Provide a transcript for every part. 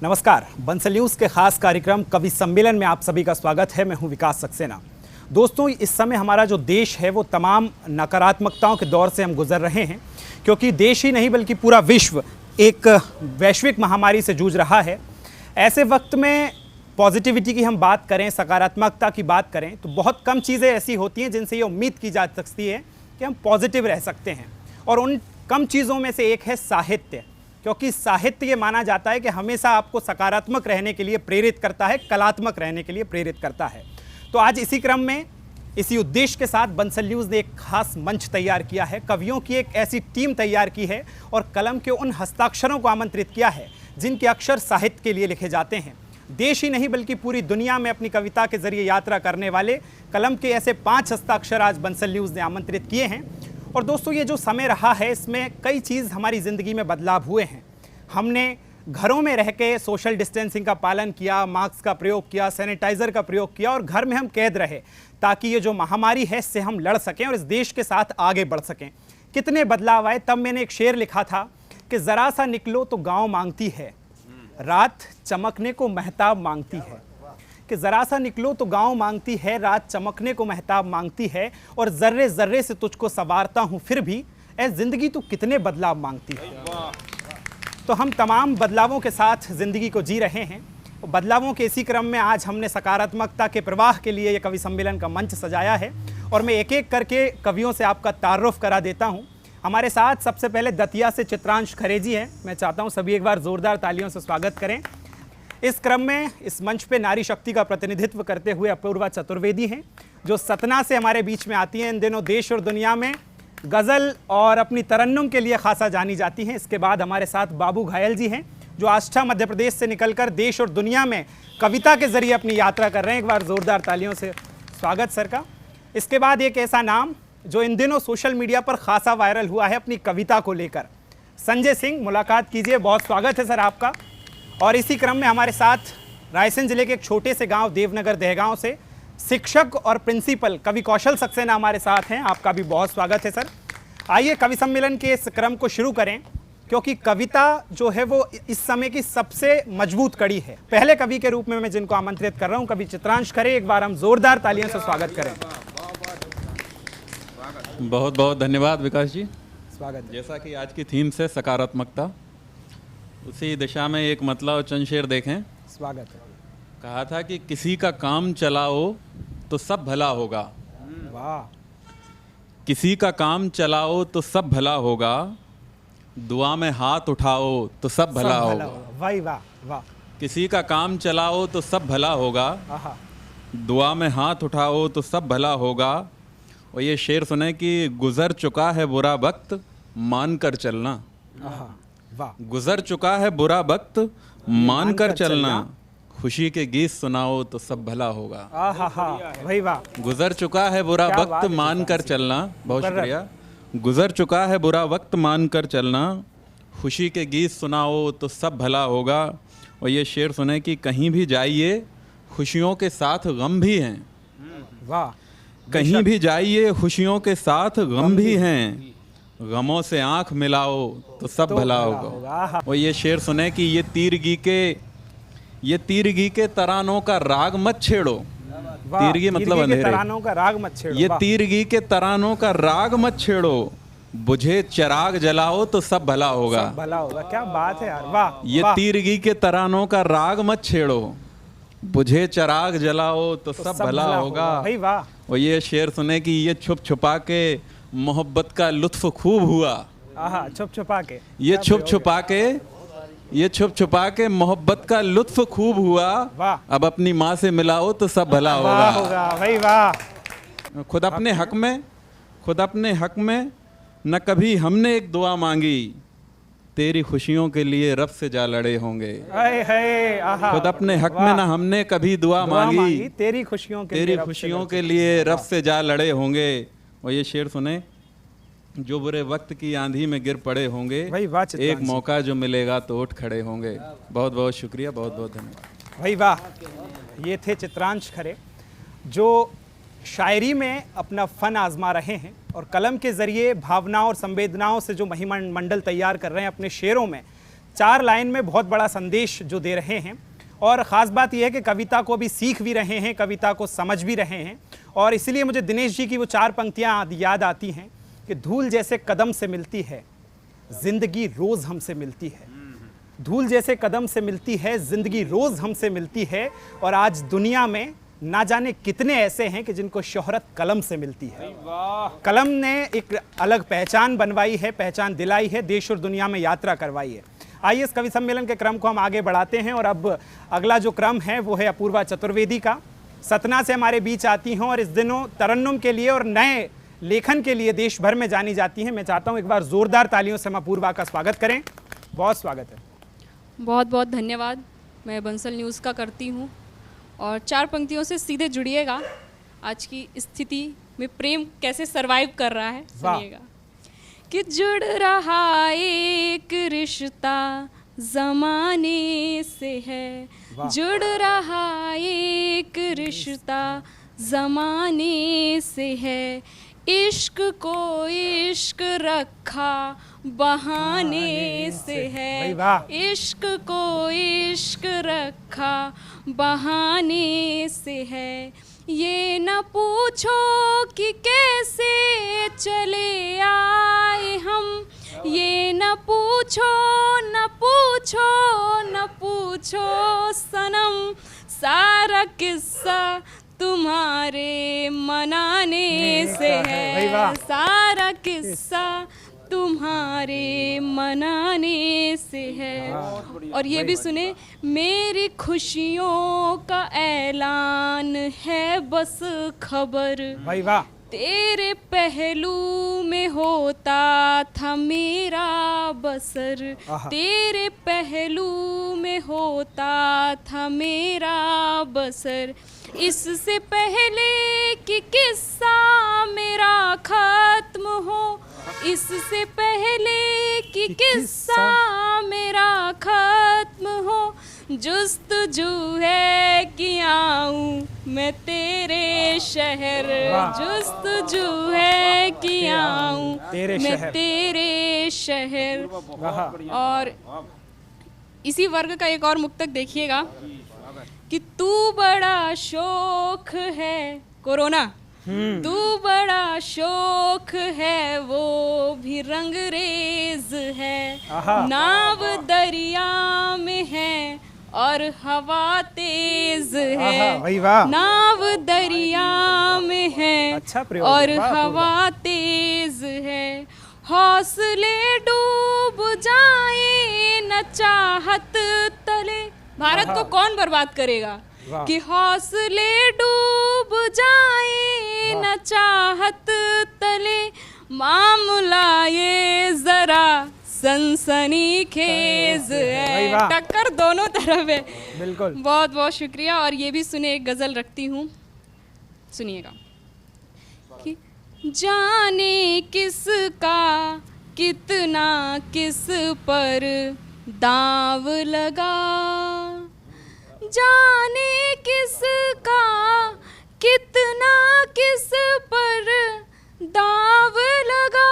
नमस्कार, बंसल न्यूज़ के खास कार्यक्रम कवि सम्मेलन में आप सभी का स्वागत है। मैं हूं विकास सक्सेना। दोस्तों, इस समय हमारा जो देश है वो तमाम नकारात्मकताओं के दौर से हम गुजर रहे हैं, क्योंकि देश ही नहीं बल्कि पूरा विश्व एक वैश्विक महामारी से जूझ रहा है। ऐसे वक्त में पॉजिटिविटी की हम बात करें, सकारात्मकता की बात करें, तो बहुत कम चीज़ें ऐसी होती हैं जिनसे ये उम्मीद की जा सकती है कि हम पॉजिटिव रह सकते हैं। और उन कम चीज़ों में से एक है साहित्य, क्योंकि साहित्य ये माना जाता है कि हमेशा आपको सकारात्मक रहने के लिए प्रेरित करता है, कलात्मक रहने के लिए प्रेरित करता है। तो आज इसी क्रम में, इसी उद्देश्य के साथ बंसल न्यूज़ ने एक खास मंच तैयार किया है, कवियों की एक ऐसी टीम तैयार की है और कलम के उन हस्ताक्षरों को आमंत्रित किया है जिनके अक्षर साहित्य के लिए लिखे जाते हैं। देश ही नहीं बल्कि पूरी दुनिया में अपनी कविता के जरिए यात्रा करने वाले कलम के ऐसे 5 हस्ताक्षर आज बंसल न्यूज़ ने आमंत्रित किए हैं। और दोस्तों, ये जो समय रहा है इसमें कई चीज़ हमारी ज़िंदगी में बदलाव हुए हैं। हमने घरों में रह के सोशल डिस्टेंसिंग का पालन किया, मास्क का प्रयोग किया, सैनिटाइज़र का प्रयोग किया और घर में हम कैद रहे ताकि ये जो महामारी है इससे हम लड़ सकें और इस देश के साथ आगे बढ़ सकें। कितने बदलाव आए। तब मैंने एक शेर लिखा था कि ज़रा सा निकलो तो गाँव मांगती है, रात चमकने को महताब मांगती है। कि ज़रा सा निकलो तो गांव मांगती है, रात चमकने को महताब मांगती है, और ज़र्रे ज़र्रे से तुझको संवारता हूँ फिर भी ऐ ज़िंदगी तो कितने बदलाव मांगती है। तो हम तमाम बदलावों के साथ ज़िंदगी को जी रहे हैं। बदलावों के इसी क्रम में आज हमने सकारात्मकता के प्रवाह के लिए ये कवि सम्मेलन का मंच सजाया है और मैं एक एक करके कवियों से आपका तारुफ करा देता हूँ। हमारे साथ सबसे पहले दतिया से चित्रांश खरे जी हैं। मैं चाहता हूँ सभी एक बार ज़ोरदार तालियों से स्वागत करें। इस क्रम में इस मंच पे नारी शक्ति का प्रतिनिधित्व करते हुए अपूर्वा चतुर्वेदी हैं, जो सतना से हमारे बीच में आती हैं। इन दिनों देश और दुनिया में गज़ल और अपनी तरन्नुम के लिए खासा जानी जाती हैं। इसके बाद हमारे साथ बाबू घायल जी हैं, जो आष्ठा मध्य प्रदेश से निकलकर देश और दुनिया में कविता के जरिए अपनी यात्रा कर रहे हैं। एक बार ज़ोरदार तालियों से स्वागत सर का। इसके बाद एक ऐसा नाम जो इन दिनों सोशल मीडिया पर खासा वायरल हुआ है अपनी कविता को लेकर, संजय सिंह, मुलाकात कीजिए। बहुत स्वागत है सर आपका। और इसी क्रम में हमारे साथ रायसेन जिले के एक छोटे से गांव देवनगर दहगांव से शिक्षक और प्रिंसिपल कवि कौशल सक्सेना हमारे साथ हैं। आपका भी बहुत स्वागत है सर। आइए कवि सम्मेलन के इस क्रम को शुरू करें, क्योंकि कविता जो है वो इस समय की सबसे मजबूत कड़ी है। पहले कवि के रूप में मैं जिनको आमंत्रित कर रहा हूं, कवि चित्रांश खरे। एक बार हम जोरदार तालियों से स्वागत करें। बहुत बहुत धन्यवाद विकास जी, स्वागत। जैसा कि आज की थीम से सकारात्मकता, उसी दिशा में एक मतलब और चंद शेर देखें। स्वागत है। कहा था कि किसी का काम चलाओ तो सब भला होगा। वाह। किसी का काम चलाओ तो सब भला होगा, दुआ में हाथ उठाओ तो सब भला होगा। वाह वाह वाह। किसी का काम चलाओ तो सब भला होगा, दुआ में हाथ उठाओ तो सब भला होगा। और ये शेर सुने कि गुजर चुका है बुरा वक्त, मान कर चलना। गुजर चुका है बुरा वक्त, मान कर चलना। खुशी के गीत सुनाओ तो सब भला होगा। भाई वाह। गुजर चुका है बुरा वक्त, मान कर चलना। बहुत शुक्रिया। गुजर चुका है बुरा वक्त, मान कर चलना। खुशी के गीत सुनाओ तो सब भला होगा। और ये शेर सुने कि कहीं भी जाइए खुशियों के साथ गम भी हैं। वाह। कहीं भी जाइए खुशियों के साथ गम भी हैं, गमों से आंख मिलाओ तो सब भला होगा। और ये शेर सुने कि ये तीरगी के तरानों का राग मत छेड़ो। तीरगी मतलब अंधेरे। तरानों का राग मत छेड़ो। ये तीरगी के तरानों का राग मत छेड़ो, बुझे चिराग जलाओ तो सब भला होगा। सब भला होगा। क्या बात है यार, वाह। ये तीरगी के तरानों का राग मत छेड़ो, बुझे चिराग जलाओ तो सब भला होगा। भाई वाह। और ये शेर सुने कि ये छुप छुपा के मोहब्बत का लुत्फ खूब हुआ। छुप छुपा के ये छुप छुपा के मोहब्बत का लुत्फ खूब हुआ। अब अपनी माँ से मिलाओ तो सब भला होगा। भाई वाह। खुद अपने हक में न कभी हमने एक दुआ मांगी, तेरी खुशियों के लिए रब से जा लड़े होंगे। खुद अपने हक में ना हमने कभी दुआ मांगी, तेरी खुशियों के लिए रब से जा लड़े होंगे। और ये शेर सुने, जो बुरे वक्त की आंधी में गिर पड़े होंगे, एक मौका जो मिलेगा तो उठ खड़े होंगे। बहुत बहुत शुक्रिया, बहुत बहुत धन्यवाद। भाई वाह। ये थे चित्रांश खरे, जो शायरी में अपना फ़न आजमा रहे हैं और कलम के ज़रिए भावनाओं और संवेदनाओं से जो महिमंडल तैयार कर रहे हैं अपने शेरों में, 4 लाइन में बहुत बड़ा संदेश जो दे रहे हैं। और ख़ास बात यह है कि कविता को भी सीख भी रहे हैं, कविता को समझ भी रहे हैं। और इसलिए मुझे दिनेश जी की वो 4 पंक्तियाँ याद आती हैं कि धूल जैसे कदम से मिलती है जिंदगी रोज़ हमसे मिलती है। धूल जैसे कदम से मिलती है जिंदगी रोज़ हमसे मिलती है। और आज दुनिया में ना जाने कितने ऐसे हैं कि जिनको शोहरत कलम से मिलती है। कलम ने एक अलग पहचान बनवाई है, पहचान दिलाई है, देश और दुनिया में यात्रा करवाई है। आइए इस कवि सम्मेलन के क्रम को हम आगे बढ़ाते हैं और अब अगला जो क्रम है वो है अपूर्वा चतुर्वेदी का। सतना से हमारे बीच आती हैं और इस दिनों तरन्नुम के लिए और नए लेखन के लिए देश भर में जानी जाती हैं। मैं चाहता हूं एक बार जोरदार तालियों से हम अपूर्वा का स्वागत करें। बहुत स्वागत है। बहुत बहुत धन्यवाद। मैं बंसल न्यूज़ का करती हूँ और 4 पंक्तियों से सीधे जुड़िएगा। आज की स्थिति में प्रेम कैसे सरवाइव कर रहा है सुनिएगा। कि जुड़ रहा एक रिश्ता ज़माने से है, जुड़ रहा एक रिश्ता ज़माने से है, इश्क को इश्क रखा बहाने से है, इश्क को इश्क रखा बहाने से है। ये न पूछो कि कैसे चले आए हम, ये न पूछो न पूछो न पूछो सनम, सारा किस्सा तुम्हारे मनाने से है, सारा किस्सा तुम्हारे मनाने से है। और ये भी सुने, मेरी खुशियों का ऐलान है बस खबर, तेरे पहलू में होता था मेरा बसर, तेरे पहलू में होता था मेरा बसर। इससे पहले कि किस्सा मेरा खत्म हो, इससे पहले कि किस्सा मेरा खत्म हो, जुस्तजू है कि आऊं मैं तेरे शहर, जुस्तजू है कि आऊं मैं तेरे शहर। और इसी वर्ग का एक और मुक्तक देखिएगा कि तू बड़ा शौक है कोरोना, तू बड़ा शौक है वो भी रंगरेज है, नाव दरिया में है और हवा तेज है, नाव दरिया में है और हवा तेज है, हौसले डूब जाए न चाहत तले, भारत को कौन बर्बाद करेगा, कि हौसले डूब जाए न चाहत तले, मामला ये जरा सनसनी खेज है, टक्कर दोनों तरफ है। बिल्कुल। बहुत बहुत शुक्रिया। और ये भी सुने, एक गजल रखती हूँ, सुनिएगा कि जाने किसका कितना किस पर दाव लगा, जाने किसका कितना किस पर दाव लगा,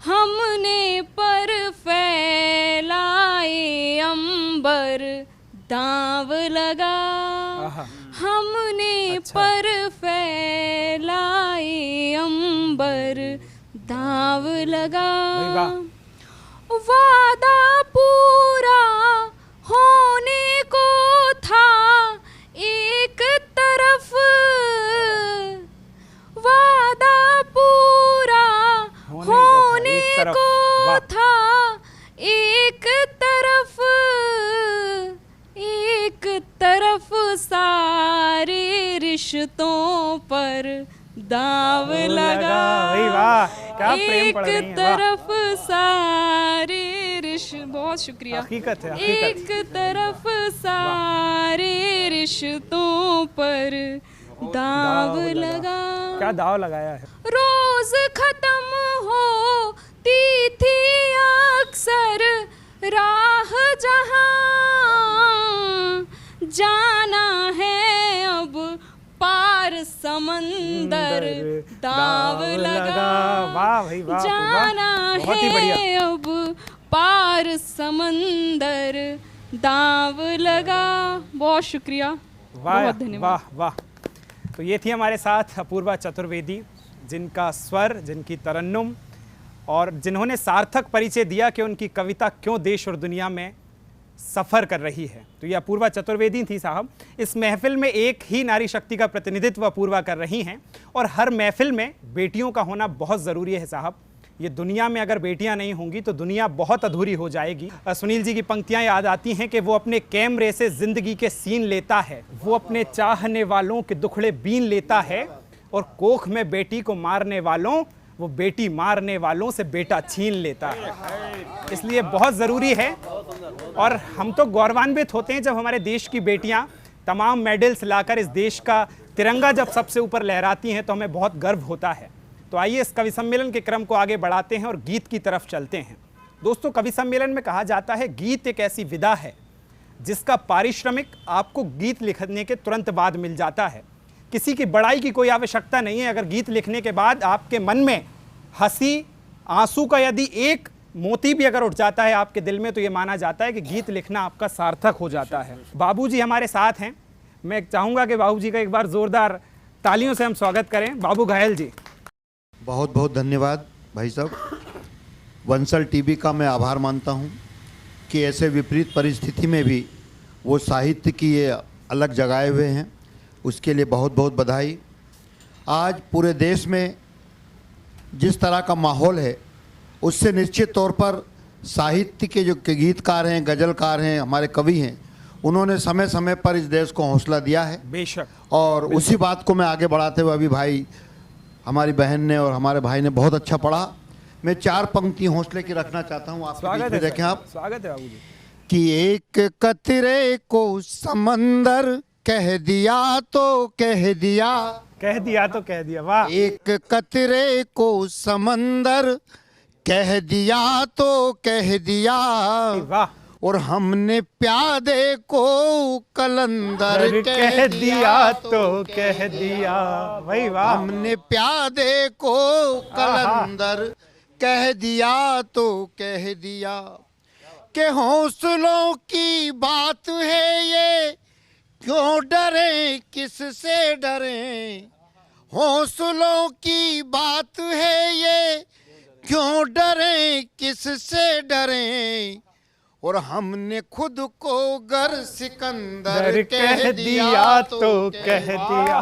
हमने पर फैलाए अंबर दाव लगा, हमने पर फैलाए अंबर दाव लगा, वादा पूरा होने को था एक तरफ, वादा पूरा होने को था एक तरफ, एक तरफ सारे रिश्तों पर दाव लगा, एक तरफ सारे बहुत शुक्रिया, हकीकत है, एक तरफ सारे रिश्तों पर दाव लगा। क्या दाव लगाया है? रोज खत्म होती थी अक्सर राह जहां, जाना है अब पार समंदर दाव लगा, वाह भाई वाह, जाना है अब पार समंदर दांव लगा। बहुत शुक्रिया, वाह बहुत धन्यवाद। वाह वाह। तो ये थी हमारे साथ अपूर्वा चतुर्वेदी, जिनका स्वर, जिनकी तरन्नुम और जिन्होंने सार्थक परिचय दिया कि उनकी कविता क्यों देश और दुनिया में सफ़र कर रही है। तो ये अपूर्वा चतुर्वेदी थी साहब। इस महफिल में एक ही नारी शक्ति का प्रतिनिधित्व अपूर्वा कर रही हैं और हर महफिल में बेटियों का होना बहुत ज़रूरी है साहब। ये दुनिया में अगर बेटियां नहीं होंगी तो दुनिया बहुत अधूरी हो जाएगी। सुनील जी की पंक्तियां याद आती हैं कि वो अपने कैमरे से ज़िंदगी के सीन लेता है, वो अपने चाहने वालों के दुखड़े बीन लेता है, और कोख में बेटी को मारने वालों, वो बेटी मारने वालों से बेटा छीन लेता है। इसलिए बहुत ज़रूरी है, और हम तो गौरवान्वित होते हैं जब हमारे देश की बेटियां तमाम मेडल्स लाकर इस देश का तिरंगा जब सबसे ऊपर लहराती हैं तो हमें बहुत गर्व होता है। तो आइए इस कवि सम्मेलन के क्रम को आगे बढ़ाते हैं और गीत की तरफ चलते हैं। दोस्तों, कवि सम्मेलन में कहा जाता है गीत एक ऐसी विधा है जिसका पारिश्रमिक आपको गीत लिखने के तुरंत बाद मिल जाता है। किसी की बड़ाई की कोई आवश्यकता नहीं है। अगर गीत लिखने के बाद आपके मन में हंसी, आंसू का यदि एक मोती भी अगर उठ जाता है आपके दिल में, तो ये माना जाता है कि गीत लिखना आपका सार्थक हो जाता है। बाबूजी हमारे साथ हैं। मैं चाहूँगा कि बाबूजी का एक बार ज़ोरदार तालियों से हम स्वागत करें। बाबू घायल जी, बहुत बहुत धन्यवाद भाई साहब। बंसल टीवी का मैं आभार मानता हूं कि ऐसे विपरीत परिस्थिति में भी वो साहित्य की ये अलग जगाए हुए हैं, उसके लिए बहुत बहुत बधाई। आज पूरे देश में जिस तरह का माहौल है उससे निश्चित तौर पर साहित्य के जो गीतकार हैं, गज़लकार हैं, हमारे कवि हैं, उन्होंने समय समय पर इस देश को हौसला दिया है। बेशक। और उसी बात को मैं आगे बढ़ाते हुए अभी भाई, हमारी बहन ने और हमारे भाई ने बहुत अच्छा पढ़ा। मैं 4 पंक्ति हौसले की रखना चाहता हूँ आपके बीच में। देखें आप, स्वागत है बाबूजी। कि एक कतरे को समंदर कह दिया तो कह दिया, कह दिया तो कह दिया। वाह। एक कतरे को समंदर कह दिया तो कह दिया, वाह। और हमने प्यादे को कलंदर कह दिया तो कह दिया। वही वाह। हमने प्यादे को कलंदर कह दिया तो कह दिया, कि हौसलों की बात है ये, क्यों डरे किससे डरे। हौसलों की बात है ये, क्यों डरे किससे डरे, और हमने खुद को गर सिकंदर कह दिया तो कह दिया।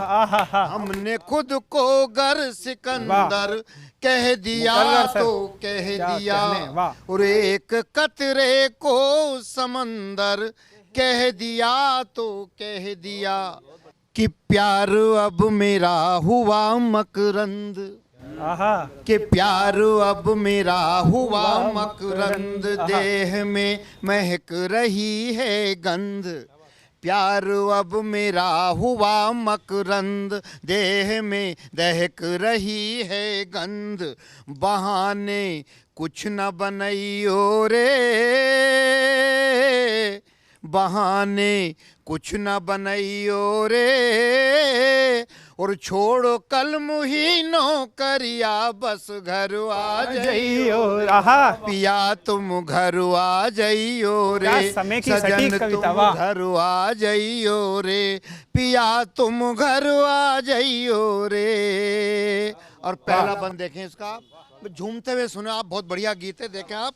हमने खुद को गर सिकंदर कह दिया तो कह दिया, और एक कतरे को समंदर कह दिया तो कह दिया, कि प्यार अब मेरा हुआ मकरंद, कि प्यार अब मेरा हुआ मकरंद, देह में महक रही है गंध। प्यार अब मेरा हुआ मकरंद, देह में दहक रही है गंध। बहाने कुछ न बनइयो रे, बहाने कुछ न बनइयो रे, और छोड़ो कल मुही नौकरिया, बस घर आ जाइयो पिया तुम घर आ जाइयो रे, सजन तुम घर आ जाइयो रे, पिया तुम घर आ जाइयो रे। और पहला बंद देखें इसका, झूमते हुए सुने आप, बहुत बढ़िया गीत है। देखें आप,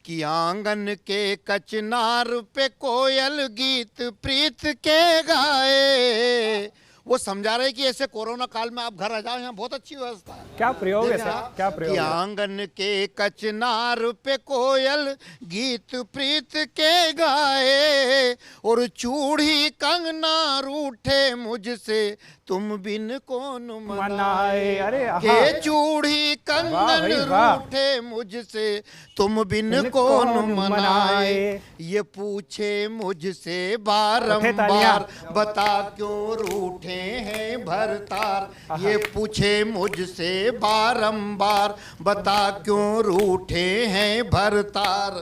कि आंगन के कचनार पे कोयल गीत प्रीत के गाए। वो समझा रहे कि ऐसे कोरोना काल में आप घर आ जाओ, यहाँ बहुत अच्छी व्यवस्था है। क्या प्रयोग है सर, क्या प्रयोग है? आंगन के कचनार पे कोयल गीत प्रीत के गाए, और चूड़ी कंगना रूठे मुझसे तुम बिन कौन मनाए। अरे के चूड़ी कंगन रूठे मुझसे तुम बिन कौन मनाए। ये पूछे मुझसे बारंबार बता क्यों रूठे हैं भरतार। ये पूछे मुझसे बारंबार बता क्यों रूठे हैं भरतार।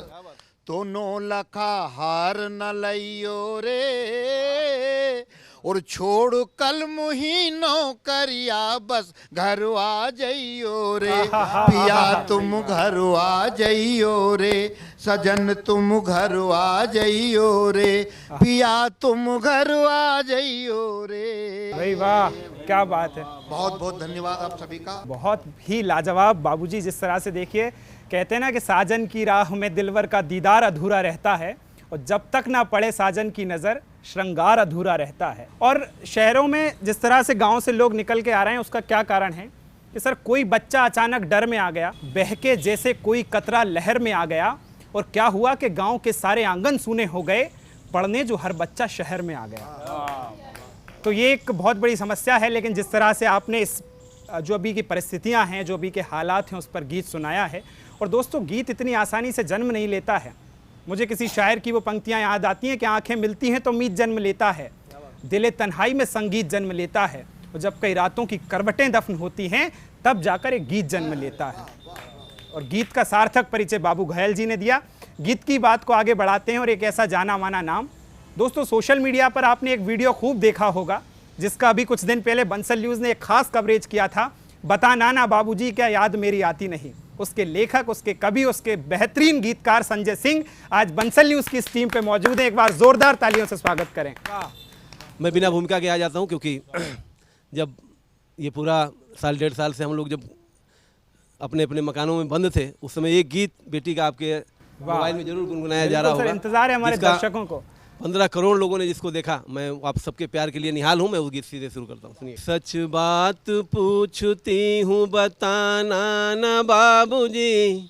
तो 9 लखा हार न लइयो रे, और छोड़ कल मुही नौकरिया बस घर आ जाइयो रे पिया तुम घर आ जाइयो रे सजन तुम घर आ जाइयो रे पिया तुम घर आ जाइयो रे। भाई वाह, क्या बात है। बहुत बहुत धन्यवाद आप सभी का। बहुत ही लाजवाब बाबूजी, जिस तरह से देखिए कहते हैं ना कि साजन की राह में दिलवर का दीदार अधूरा रहता है और जब तक ना पड़े साजन की नज़र श्रृंगार अधूरा रहता है। और शहरों में जिस तरह से गांव से लोग निकल के आ रहे हैं उसका क्या कारण है कि सर कोई बच्चा अचानक डर में आ गया, बहके जैसे कोई कतरा लहर में आ गया और क्या हुआ कि गांव के सारे आंगन सूने हो गए, पढ़ने जो हर बच्चा शहर में आ गया। तो ये एक बहुत बड़ी समस्या है। लेकिन जिस तरह से आपने इस जो अभी की परिस्थितियां हैं, जो अभी के हालात हैं, उस पर गीत सुनाया है। और दोस्तों, गीत इतनी आसानी से जन्म नहीं लेता है। मुझे किसी शायर की वो पंक्तियां याद आती हैं कि आंखें मिलती हैं तो मीत जन्म लेता है, दिले तन्हाई में संगीत जन्म लेता है, और जब कई रातों की करवटें दफन होती हैं तब जाकर एक गीत जन्म लेता है। और गीत का सार्थक परिचय बाबू घयल जी ने दिया। गीत की बात को आगे बढ़ाते हैं और एक ऐसा जाना माना नाम। दोस्तों, सोशल मीडिया पर आपने एक वीडियो खूब देखा होगा जिसका अभी कुछ दिन पहले बंसल न्यूज़ ने एक खास कवरेज किया था, बता नाना बाबूजी क्या याद मेरी आती नहीं। उसके लेखक, उसके कवि, उसके बेहतरीन गीतकार संजय सिंह आज बंसल न्यूज़ की इस टीम पे मौजूद हैं। एक बार जोरदार तालियों से स्वागत करें। मैं बिना भूमिका के आ जाता हूं, क्योंकि जब ये पूरा साल 1.5 साल से हम लोग जब अपने अपने मकानों में बंद थे, उस समय एक गीत बेटी का आपके मोबाइल में जरूर गुनगुनाया जा रहा होगा। इंतजार है हमारे दर्शकों को। 15 करोड़ लोगों ने जिसको देखा, मैं आप सबके प्यार के लिए निहाल हूँ। मैं वो गीत सीधे शुरू करता हूँ, सुनिए। सच बात पूछती हूँ बताना न बाबूजी,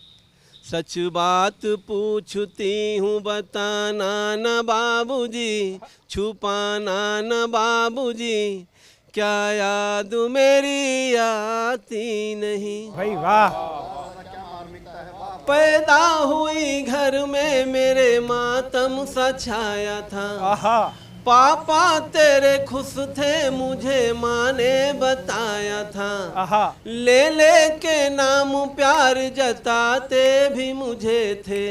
सच बात पूछती हूँ बताना न बाबूजी, छुपाना न बाबूजी, क्या याद मेरी आती नहीं। भाई वाह। पैदा हुई घर में मेरे मातम सा छाया था, पापा तेरे खुश थे मुझे माँ ने बताया था, ले ले के नाम प्यार जताते भी मुझे थे,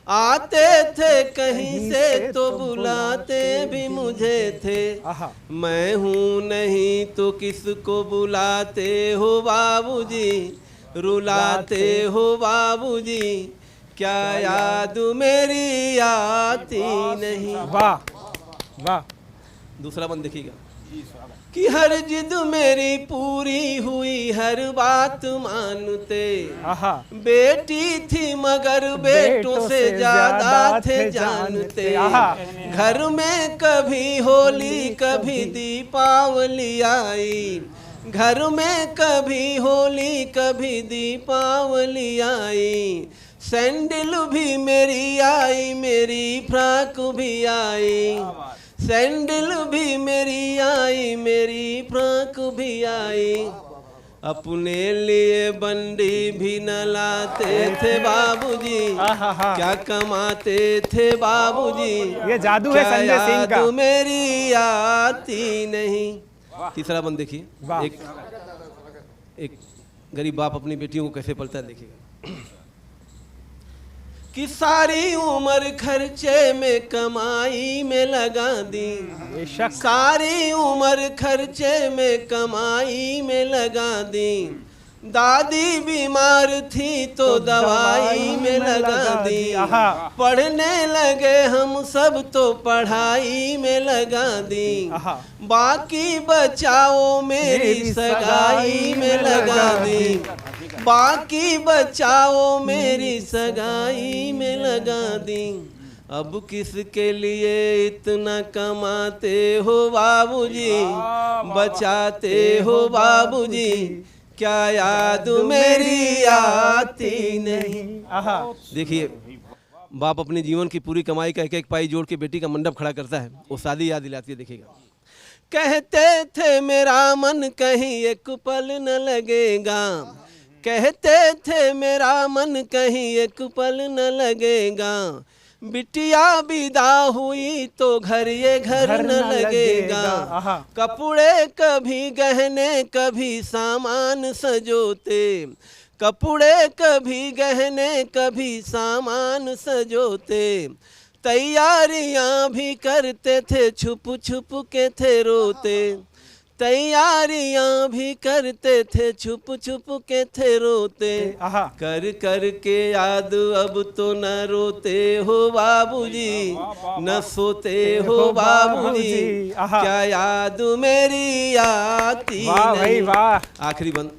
आते थे कहीं से तो बुलाते भी मुझे थे, मैं हूँ नहीं तो किसको बुलाते हो बाबूजी, रुलाते हो बाबूजी, क्या याद मेरी आती नहीं। वाह वाह। दूसरा बंद देखिएगा कि हर जिद मेरी पूरी हुई, हर बात मानते, बेटी थी मगर बेटों से ज्यादा थे जानते, घर में कभी होली कभी दीपावली आई, घर में कभी होली कभी दीपावली आई, सैंडल भी मेरी आई, मेरी फ्रॉक भी आई, सैंडल भी मेरी आई, मेरी फ्रॉक भी आई, अपने लिए बंडी भी न लाते थे बाबूजी, क्या कमाते थे बाबूजी, ये जादू है संजय सिंह का। मेरी आती नहीं। तीसरा बंद देखिए, एक गरीब बाप अपनी बेटियों को कैसे पलता है, देखिएगा कि सारी उम्र खर्चे में कमाई में लगा दी, सारी उम्र खर्चे में कमाई में लगा दी, दादी बीमार थी तो दवाई में लगा दी, पढ़ने लगे हम सब तो पढ़ाई में लगा दी, बाकी बचाओ मेरी सगाई में लगा दी, बाकी बचाओ मेरी सगाई में लगा दी, अब किसके लिए इतना कमाते हो बाबूजी, बचाते हो बाबूजी, क्या याद मेरी आती नहीं। देखिए, बाप अपने जीवन की पूरी कमाई का एक एक पाई जोड़ के बेटी का मंडप खड़ा करता है, वो शादी याद दिलाती है। देखिएगा, कहते थे मेरा मन कहीं एक पल न लगेगा, कहते थे मेरा मन कहीं एक पल न लगेगा, बिटिया विदा हुई तो घर ये घर न लगेगा, कपड़े कभी गहने कभी सामान सजोते, कपड़े कभी गहने कभी सामान सजोते, तैयारियां भी करते थे, छुप छुप के थे रोते। तैयारियां भी करते थे, छुप छुप के थे रोते। कर कर के याद अब तो न रोते हो बाबूजी, न सोते हो बाबूजी, क्या याद मेरी आती नहीं। आखिरी बंद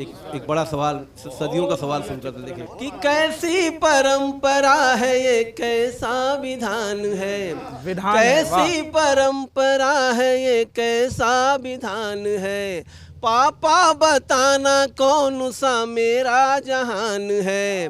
एक बड़ा सवाल, सदियों का सवाल सुनकर देखिए कि कैसी परंपरा है ये, कैसा विधान है, कैसी परंपरा है ये, कैसा विधान है। पापा बताना कौन सा मेरा जहान है,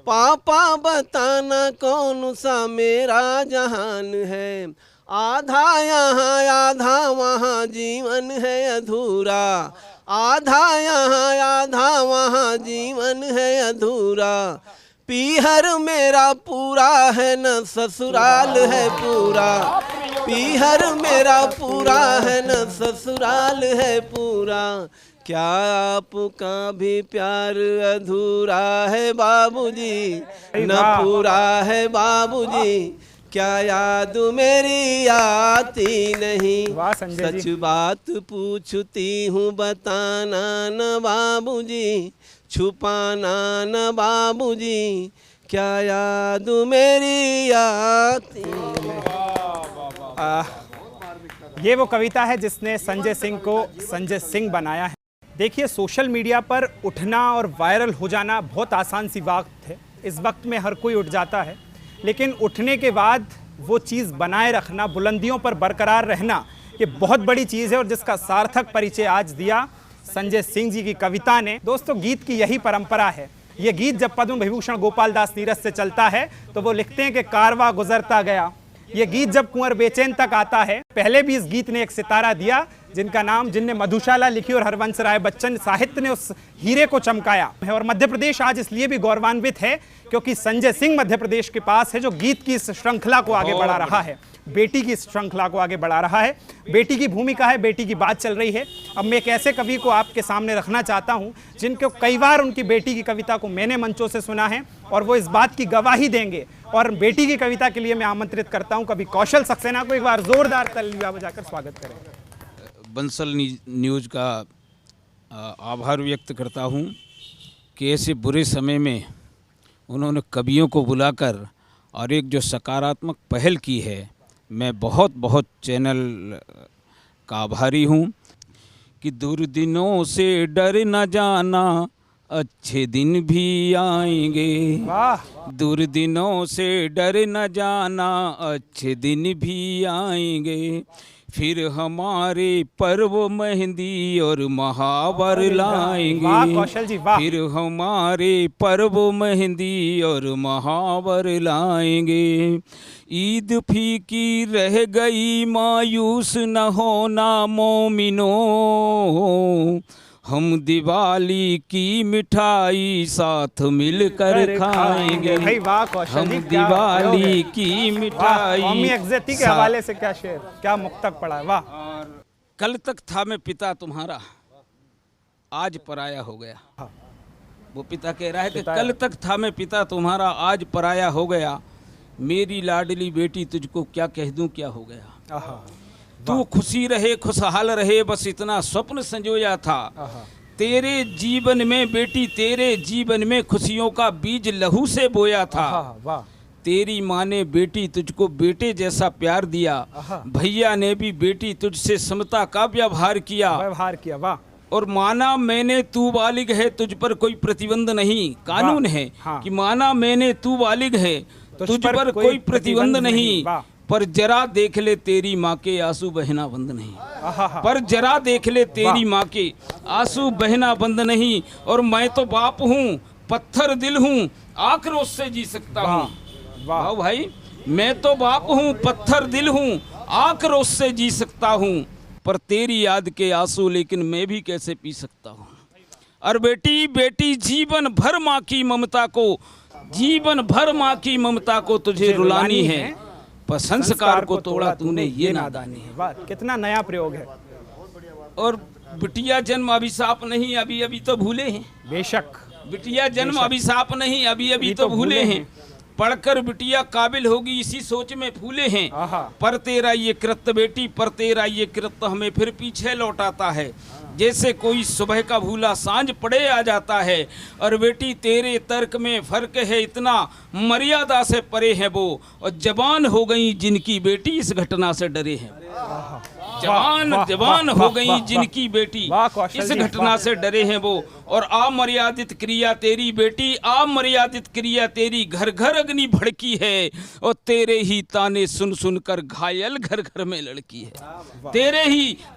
पापा बताना कौन सा मेरा जहान है। आधा यहाँ आधा वहाँ जीवन है अधूरा, आधा यहाँ आधा वहाँ जीवन है अधूरा। पीहर मेरा पूरा है न ससुराल है पूरा, पीहर मेरा पूरा है न ससुराल है पूरा। क्या आपका भी प्यार अधूरा है बाबूजी, न पूरा है बाबूजी, क्या याद मेरी आती नहीं। सच बात पूछती हूँ बताना न बाबूजी, छुपाना न बाबूजी, क्या याद मेरी आती नहीं। ये वो कविता है जिसने संजय सिंह को संजय सिंह बनाया है। देखिए, सोशल मीडिया पर उठना और वायरल हो जाना बहुत आसान सी बात है। इस वक्त में हर कोई उठ जाता है, लेकिन उठने के बाद वो चीज़ बनाए रखना, बुलंदियों पर बरकरार रहना, ये बहुत बड़ी चीज़ है और जिसका सार्थक परिचय आज दिया संजय सिंह जी की कविता ने। दोस्तों, गीत की यही परंपरा है। ये गीत जब पद्म विभूषण गोपाल दास नीरज से चलता है तो वो लिखते हैं कि कारवा गुजरता गया। ये गीत जब कुंवर बेचैन तक आता है, पहले भी इस गीत ने एक सितारा दिया जिनका नाम, जिनने मधुशाला लिखी और हरवंश राय बच्चन साहित्य ने उस हीरे को चमकाया है। और मध्य प्रदेश आज इसलिए भी गौरवान्वित है क्योंकि संजय सिंह मध्य प्रदेश के पास है, जो गीत की इस श्रृंखला को आगे बढ़ा रहा है, बेटी की इस श्रृंखला को आगे बढ़ा रहा है। बेटी की भूमिका है, बेटी की बात चल रही है। अब मैं एक ऐसे कवि को आपके सामने रखना चाहता हूं जिनको कई बार उनकी बेटी की कविता को मैंने मंचों से सुना है और वो इस बात की गवाही देंगे। और बेटी की कविता के लिए मैं आमंत्रित करता हूं कवि कौशल सक्सेना को। एक बार जोरदार तालियां बजाकर स्वागत करें। बंसल न्यूज़ का आभार व्यक्त करता हूं कि ऐसे बुरे समय में उन्होंने कवियों को बुलाकर और एक जो सकारात्मक पहल की है, मैं बहुत बहुत चैनल का आभारी हूं कि दुर्दिनों से डर न जाना, अच्छे दिन भी आएंगे। दुर्दिनों से डर न जाना, अच्छे दिन भी आएंगे। फिर हमारे पर्व मेहंदी और महावर लाएंगे। फिर हमारे पर्व मेहंदी और महावर लाएंगे। ईद फीकी रह गई, मायूस न होना मोमिनो, हम दिवाली की मिठाई साथ मिलकर खाएंगे। हम दिवाली की मिठाई एग्जैक्टली के हवाले से क्या शेर, क्या मुक्तक पड़ा है। वाह। और कल तक था मैं पिता तुम्हारा, आज पराया हो गया। वो पिता कह रहा है कि कल तक था मैं पिता तुम्हारा, आज पराया हो गया। मेरी लाडली बेटी तुझको क्या कह दूं, क्या हो गया। तू खुशी रहे, खुशहाल रहे, बस इतना स्वप्न संजोया था। तेरे जीवन में बेटी, तेरे जीवन में खुशियों का बीज लहू से बोया था। तेरी माँ ने बेटी तुझको बेटे जैसा प्यार दिया। भैया ने भी बेटी तुझसे समता का व्यवहार किया। वाह। और माना मैंने तू बालिग है, तुझ पर कोई प्रतिबंध नहीं। कानून है कि माना मैंने तू बालिग है, तुझ पर कोई प्रतिबंध नहीं। पर जरा देख ले तेरी माँ के आंसू बहना बंद नहीं। पर जरा देख ले तेरी माँ के आंसू बहना बंद नहीं। और मैं तो बाप हूँ, पत्थर दिल हूँ, आक्रोश से जी सकता हूँ। वाह भाई, मैं तो बाप हूँ, पत्थर दिल हूँ, आक्रोश से जी सकता हूँ। पर तेरी याद के आंसू लेकिन मैं भी कैसे पी सकता हूँ। और बेटी बेटी जीवन भर माँ की ममता को, जीवन भर माँ की ममता को तुझे रुलानी है। पर संस्कार को तोड़ा तूने ये नादानी है। वाह, कितना नया प्रयोग है। और बिटिया जन्म अभिशाप नहीं, अभी अभी तो भूले हैं। बेशक। बिटिया जन्म अभिशाप नहीं, अभी अभी तो भूले हैं। पढ़कर बिटिया काबिल होगी इसी सोच में फूले हैं। पर तेरा ये कृत्य बेटी, पर तेरा ये कृत्य हमें फिर पीछे लौटाता है। जैसे कोई सुबह का भूला सांझ पड़े आ जाता है। और बेटी तेरे तर्क में फर्क है इतना, मर्यादा से परे है वो, और जवान हो गई जिनकी बेटी इस घटना से डरे हैं। जवान हो गई जिनकी बेटी इस घटना से डरे हैं वो। और अमर्यादित क्रिया तेरी बेटी, अमर्यादित क्रिया तेरी घर घर अग्नि भड़की है। और तेरे ही ताने सुन सुन कर घायल घर घर में लड़की है।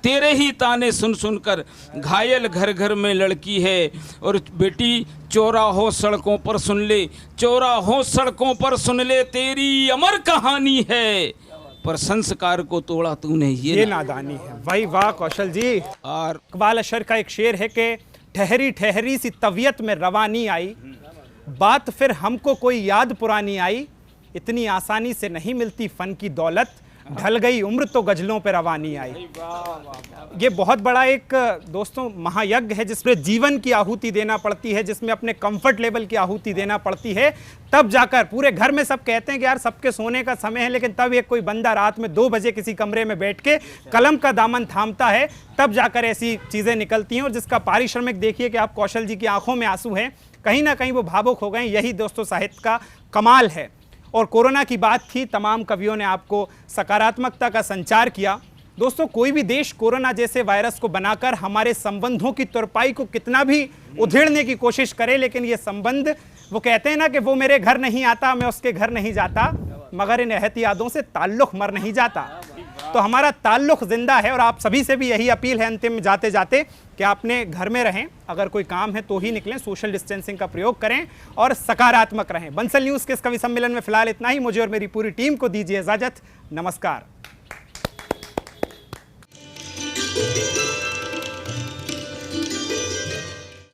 तेरे ही ताने सुन सुन कर घायल घर घर में लड़की है। और बेटी चौराहों सड़कों पर सुन ले, चौराहों सड़कों पर सुन ले, तेरी अमर कहानी है। पर संस्कार को तोड़ा तूने, ये नादानी है। भाई वाह कौशल जी। और इकबाल अशर का एक शेर है कि ठहरी ठहरी सी तबीयत में रवानी आई, बात फिर हमको कोई याद पुरानी आई। इतनी आसानी से नहीं मिलती फन की दौलत, ढल गई उम्र तो गजलों पे रवानी आई। ये बहुत बड़ा एक दोस्तों महायज्ञ है जिसमें जीवन की आहुति देना पड़ती है, जिसमें अपने कंफर्ट लेवल की आहुति देना पड़ती है। तब जाकर पूरे घर में सब कहते हैं कि यार सबके सोने का समय है, लेकिन तब एक कोई बंदा रात में 2 बजे किसी कमरे में बैठ के कलम का दामन थामता है, तब जाकर ऐसी चीजें निकलती हैं। और जिसका पारिश्रमिक देखिए कि आप कौशल जी की आंखों में आंसू हैं, कहीं ना कहीं वो भावुक हो गए। यही दोस्तों साहित्य का कमाल है। और कोरोना की बात थी, तमाम कवियों ने आपको सकारात्मकता का संचार किया। दोस्तों कोई भी देश कोरोना जैसे वायरस को बनाकर हमारे संबंधों की तुरपाई को कितना भी उधेड़ने की कोशिश करे, लेकिन ये संबंध, वो कहते हैं ना कि वो मेरे घर नहीं आता, मैं उसके घर नहीं जाता, मगर इन एहतियातों से ताल्लुक मर नहीं जाता। तो हमारा ताल्लुक जिंदा है। और आप सभी से भी यही अपील है अंतिम में जाते जाते कि आपने घर में रहें, अगर कोई काम है तो ही निकलें, सोशल डिस्टेंसिंग का प्रयोग करें और सकारात्मक रहें। बंसल न्यूज़ के इस कवि सम्मेलन में फिलहाल इतना ही। मुझे और मेरी पूरी टीम को दीजिए इजाजत। नमस्कार।